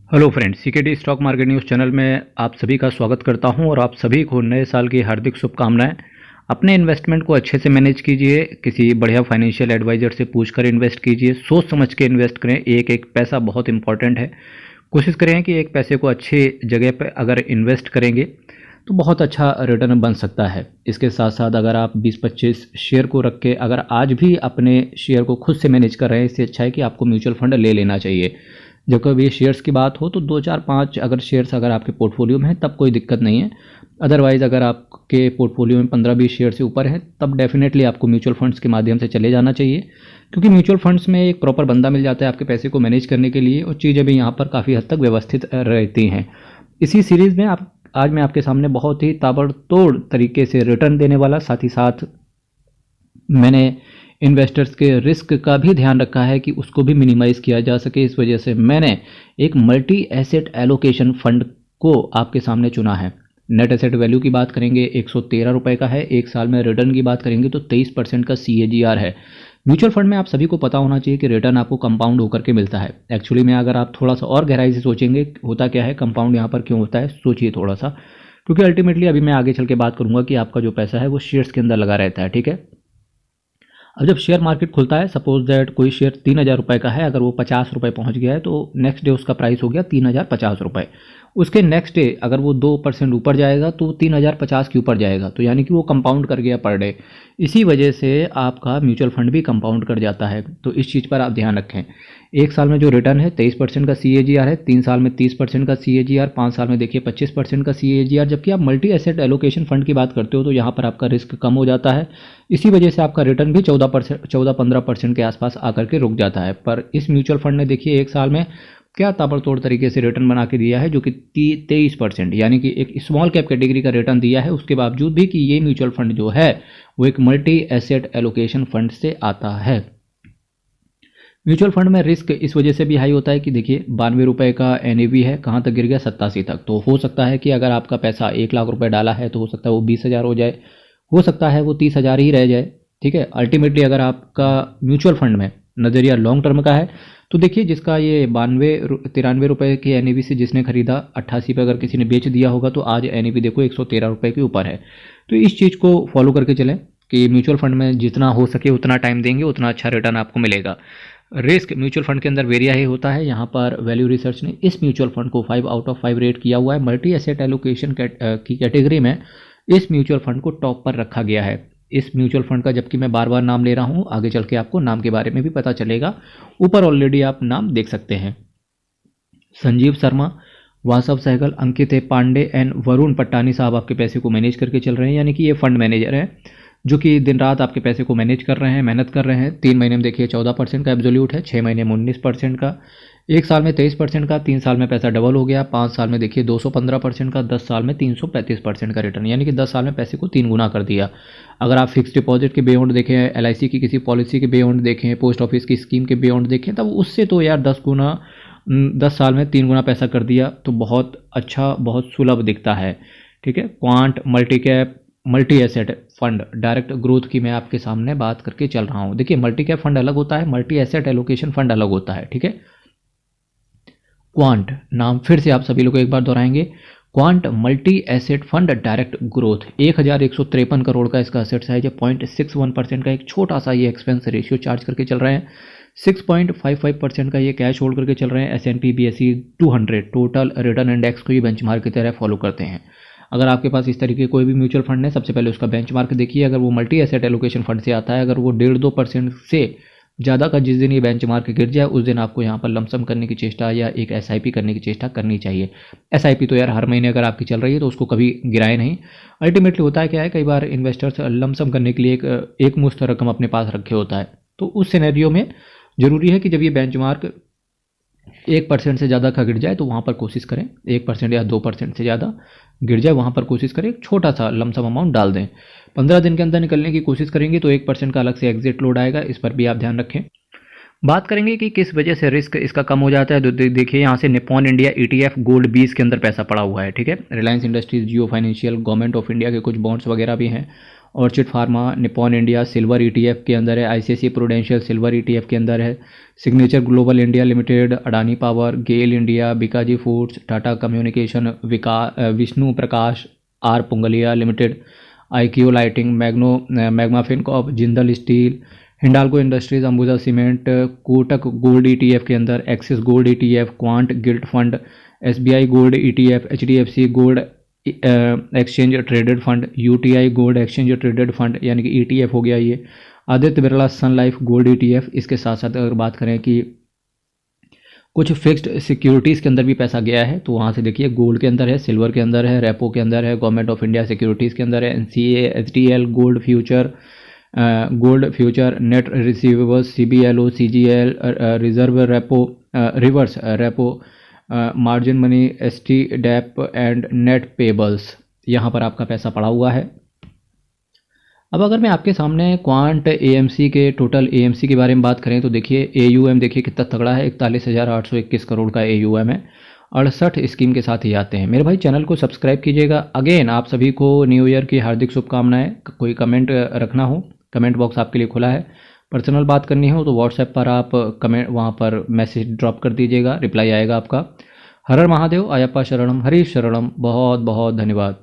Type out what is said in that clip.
Hello friends, CKD stock market news channel में आप सभी का स्वागत करता हूं और आप सभी को नए साल की हार्दिक शुभकामनाएं। अपने इन्वेस्टमेंट को अच्छे से मैनेज कीजिए, किसी बढ़िया फाइनेंशियल एडवाइज़र से पूछकर इन्वेस्ट कीजिए, सोच समझ के इन्वेस्ट करें। एक एक पैसा बहुत इंपॉर्टेंट है। कोशिश करें कि एक पैसे को अच्छी जगह पर अगर इन्वेस्ट करेंगे तो बहुत अच्छा रिटर्न बन सकता है। इसके साथ साथ अगर आप 20-25 शेयर को रख के अगर आज भी अपने शेयर को खुद से मैनेज कर रहे हैं, इससे अच्छा है कि आपको म्यूचुअल फंड ले लेना चाहिए। जब कभी शेयर्स की बात हो तो 2-4-5 अगर शेयर्स अगर आपके पोर्टफोलियो में है तब कोई दिक्कत नहीं है। अदरवाइज़ अगर आपके पोर्टफोलियो में 15-20 शेयर से ऊपर है तब डेफिनेटली आपको म्यूचुअल फंड्स के माध्यम से चले जाना चाहिए, क्योंकि म्यूचुअल फंड्स में एक प्रॉपर बंदा मिल जाता है आपके पैसे को मैनेज करने के लिए और चीज़ें भी यहाँ पर काफ़ी हद तक व्यवस्थित रहती हैं। इसी सीरीज़ में आज मैं आपके सामने बहुत ही ताबड़तोड़ तरीके से रिटर्न देने वाला, साथ ही साथ मैंने इन्वेस्टर्स के रिस्क का भी ध्यान रखा है कि उसको भी मिनिमाइज़ किया जा सके। इस वजह से मैंने एक मल्टी एसेट एलोकेशन फंड को आपके सामने चुना है। नेट एसेट वैल्यू की बात करेंगे 113 रुपये का है। एक साल में रिटर्न की बात करेंगे तो 23% का CAGR है। म्यूचुअल फंड में आप सभी को पता होना चाहिए कि रिटर्न आपको कंपाउंड होकर के मिलता है। एक्चुअली में अगर आप थोड़ा सा और गहराई से सोचेंगे होता क्या है, कंपाउंड यहाँ पर क्यों होता है, सोचिए थोड़ा सा, क्योंकि अल्टीमेटली अभी मैं आगे चल के बात करूँगा कि आपका जो पैसा है वो शेयर्स के अंदर लगा रहता है। ठीक है, अब जब शेयर मार्केट खुलता है, सपोज दैट कोई शेयर 3000 रुपये का है, अगर वो 50 रुपये पहुँच गया है तो नेक्स्ट डे उसका प्राइस हो गया 3050 रुपये। उसके नेक्स्ट डे अगर वो 2% ऊपर जाएगा तो 3050 के ऊपर जाएगा, तो यानी कि वो कंपाउंड कर गया पर डे। इसी वजह से आपका म्यूचुअल फंड भी कंपाउंड कर जाता है, तो इस चीज़ पर आप ध्यान रखें। एक साल में जो रिटर्न है 23% का CAGR है, 3 साल में 30% का CAGR, 5 साल में देखिए 25% का CAGR। जबकि आप मल्टी एसेट एलोकेशन फंड की बात करते हो तो यहाँ पर आपका रिस्क कम हो जाता है। इसी वजह से आपका रिटर्न भी 14-15% के आसपास आकर के रुक जाता है। पर इस म्यूचुअल फंड ने देखिए एक साल में क्या ताबड़तोड़ तरीके से रिटर्न बना के दिया है, जो कि 23%, यानी कि एक स्मॉल कैप कैटेगरी का रिटर्न दिया है। उसके बावजूद भी कि ये म्यूचुअल फंड जो है वो एक मल्टी एसेट एलोकेशन फंड से आता है। म्यूचुअल फंड में रिस्क इस वजह से भी हाई होता है कि देखिए 92 रुपये का NAV है, कहाँ तक गिर गया 87 तक। तो हो सकता है कि अगर आपका पैसा 1 लाख रुपए डाला है तो हो सकता है वो 20,000 हो जाए, हो सकता है वो 30,000 ही रह जाए। ठीक है, अल्टीमेटली अगर आपका म्यूचुअल फंड में नज़रिया लॉन्ग टर्म का है तो देखिए जिसका ये 93 रुपये के NAV से जिसने खरीदा 88 पे अगर किसी ने बेच दिया होगा तो आज NAV देखो 113 रुपये के ऊपर है। तो इस चीज़ को फॉलो करके चलें कि म्यूचुअल फंड में जितना हो सके उतना टाइम देंगे उतना अच्छा रिटर्न आपको मिलेगा। रिस्क म्यूचुअल फंड के अंदर वेरिया ही होता है। यहाँ पर वैल्यू रिसर्च ने इस म्यूचुअल फंड को 5 आउट ऑफ 5 रेट किया हुआ है। मल्टी एसेट एलोकेशन की कैटेगरी में इस म्यूचुअल फंड को टॉप पर रखा गया है। इस म्यूचुअल फंड का जबकि मैं बार बार नाम ले रहा हूँ, आगे चल के आपको नाम के बारे में भी पता चलेगा। ऊपर ऑलरेडी आप नाम देख सकते हैं। संजीव शर्मा, वासव सहगल, अंकित पांडे एंड वरुण पट्टानी साहब आपके पैसे को मैनेज करके चल रहे हैं, यानी कि ये फंड मैनेजर है जो कि दिन रात आपके पैसे को मैनेज कर रहे हैं, मेहनत कर रहे हैं। 3 महीने में देखिए 14% का एब्सोल्यूट है, 6 महीने में 19% का, 1 साल में 23% का, 3 साल में पैसा डबल हो गया, 5 साल में देखिए 215% का, 10 साल में 335% का रिटर्न, यानी कि 10 साल में पैसे को 3 गुना कर दिया। अगर आप फिक्स डिपॉजिट के बियॉन्ड देखें, LIC की किसी पॉलिसी के बियॉन्ड देखें, पोस्ट ऑफिस की स्कीम के बियॉन्ड देखें, तब उससे तो यार 10 साल में 3 गुना पैसा कर दिया तो बहुत अच्छा, बहुत सुलभ दिखता है। ठीक है, quant multi cap multi asset fund direct growth की मैं आपके सामने बात करके चल रहा हूँ। देखिए मल्टी कैप फंड अलग होता है, मल्टी एसेट एलोकेशन फंड अलग होता है। ठीक है, क्वांट नाम फिर से आप सभी लोग एक बार दोहराएंगे, quant multi asset fund direct growth. 1153 crore का इसका एसेट साइज है, 0.61% का एक छोटा सा ये एक्सपेंस रेशियो चार्ज करके चल रहे हैं, 6.55% का ये कैश होल्ड करके चल रहे हैं। S&P BSE 200 total return index को ही बेंचमार्क की तरह फॉलो करते हैं। अगर आपके पास इस तरीके कोई भी म्यूचुअल फंड है, सबसे पहले उसका बेंचमार्क देखिए। अगर वो मल्टी एसेट एलोकेशन फंड से आता है, अगर वो 1.5-2% से ज़्यादा का जिस दिन ये बेंचमार्क गिर जाए उस दिन आपको यहाँ पर लमसम करने की चेष्टा या एक SIP करने की चेष्टा करनी चाहिए। SIP तो यार हर महीने अगर आपकी चल रही है तो उसको कभी गिराए नहीं। अल्टीमेटली होता है क्या है, कई बार इन्वेस्टर्स लमसम करने के लिए एक मुश्त रकम अपने पास रखे होता है, तो उस सिनेरियो में ज़रूरी है कि जब ये बेंचमार्क 1% से ज़्यादा का गिर जाए तो वहाँ पर कोशिश करें, 1% या 2% से ज़्यादा गिर जाए वहाँ पर कोशिश करें एक छोटा सा लमसम अमाउंट डाल दें। 15 दिन के अंदर निकलने की कोशिश करेंगे तो 1% का अलग से एग्जिट लोड आएगा, इस पर भी आप ध्यान रखें। बात करेंगे कि किस वजह से रिस्क इसका कम हो जाता है, तो देखिए यहाँ से निप्पॉन इंडिया ETF गोल्ड 20 के अंदर पैसा पड़ा हुआ है। ठीक है, Reliance industries, Jio financial, government of India के कुछ बॉन्ड्स वगैरह भी हैं orchid pharma Nippon India silver ETF के अंदर है, आईसीआईसीआई प्रूडेंशियल सिल्वर ईटीएफ के अंदर है, Signature Global India Limited, Adani Power, GAIL India, Bikaji Foods, Tata Communication, Vishnu Prakash, R Pungalia Limited, IQ Lighting, Magma Fincorp, Jindal Steel, Hindalco Industries, Ambuja Cement, Kotak Gold ETF के अंदर, Axis Gold ETF, Quant Gilt Fund, SBI Gold ETF, HDFC Gold Exchange Traded Fund, UTI Gold Exchange Traded Fund यानी कि ETF हो गया ये, Aditya Birla Sun Life Gold ETF. इसके साथ साथ अगर बात करें कि कुछ फिक्स्ड सिक्योरिटीज़ के अंदर भी पैसा गया है तो वहाँ से देखिए गोल्ड के अंदर है, सिल्वर के अंदर है, रेपो के अंदर है, गवर्नमेंट ऑफ इंडिया सिक्योरिटीज़ के अंदर है, NCA, HDL, gold future, net receivables, CBLO, CGL, reserve repo, reverse repo, margin money, ST dap and net payables, यहाँ पर आपका पैसा पड़ा हुआ है। अब अगर मैं आपके सामने क्वांट एएमसी के टोटल एएमसी के बारे में बात करें तो देखिए एयूएम देखिए कितना तगड़ा है, 41,821 करोड़ का एयूएम है, 68 स्कीम के साथ ही आते हैं। मेरे भाई चैनल को सब्सक्राइब कीजिएगा। अगेन आप सभी को न्यू ईयर की हार्दिक शुभकामनाएं। कोई कमेंट रखना हो कमेंट बॉक्स आपके लिए खुला है, पर्सनल बात करनी हो तो व्हाट्सएप पर आप कमेंट वहाँ पर मैसेज ड्रॉप कर दीजिएगा, रिप्लाई आएगा आपका। हर हर महादेव, अयप्पा शरणम, हरीश शरणम, बहुत बहुत धन्यवाद।